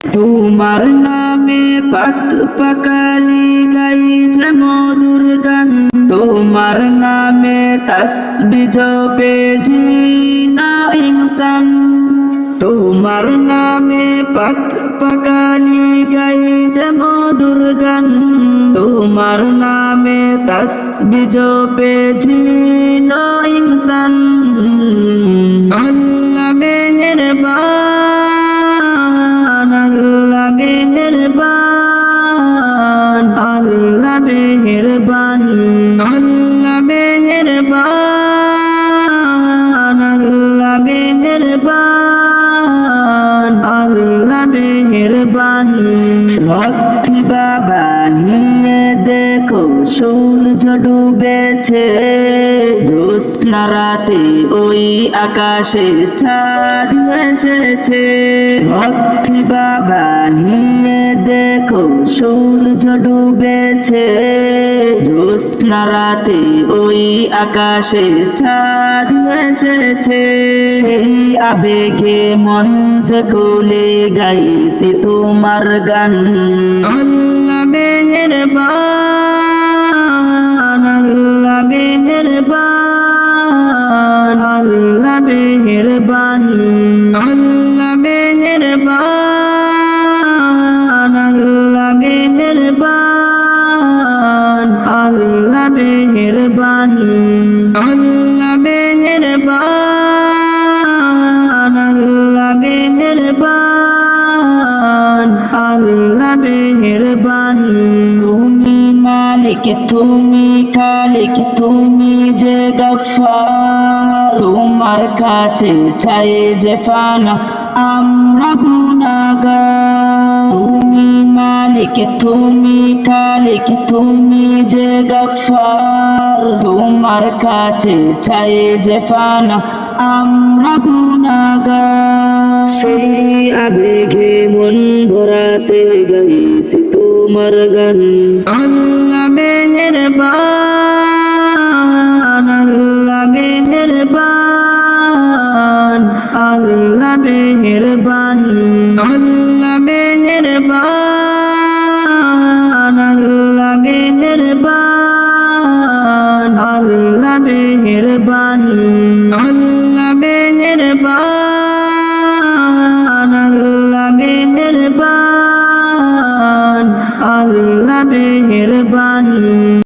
তোমার নামে পাক পাকালি গাইছে মধুর গান, তোমার নামে তাসবিহ জপে জিনা ইনসান। তোমার নামে পাক পাকালি গাইছে মধুর গান, তোমার নামে তাসবিহ জপে জিনা ইনসান। আল্লাহ মেহেরবান, আল্লাহ মেহেরবান, আল্লাহ মেহেরবান, আল্লাহ মেহেরবান, আল্লাহ মেহেরবান, আল্লাহ মেহেরবান। লক্ষ্মী বাবা নিয়ে দেখো সূর্য ডুবেছে, জ্যোৎস্না রাতে ওই আকাশে চাঁদ এসেছে। লক্ষ্মী বাবা নিয়ে দেখো সূর্য ডুবেছে, জ্যোৎস্না রাতে ওই আকাশে চাঁদ এসেছে। সেই আবেগে মন যে খুলে গাইছে তোমার গান। আল্লাহ মেহেরবান, আল্লাহ মেহেরবান, আল্লাহ মেহেরবান, আল্লাহ মেহেরবান, আল্লাহ মেহেরবান, আল্লাহ মেহেরবান, আল্লাহ মেহেরবান, আল্লাহ মেহেরবান, আল্লাহ মেহেরবান। তুমি মালিক, তুমি খালিক, তুমি যে গফফার, তোমার কাছে চাই যে ফানা আমরা গুনাহগার। তুমি মালিক, তুমি খালিক, তুমি যে গফফার, তোমার কাছে চাই যে ফানা আমরা গুনাহগার। সেই আবেগে মন ভরাতে গাইছি তোমার গান। আল্লাহ মেহেরবান, আল্লাহ মেহেরবান, আল্লাহ মেহেরবান, আল্লাহ মেহেরবান, আল্লাহ মেহেরবান, আল্লাহ মেহেরবান।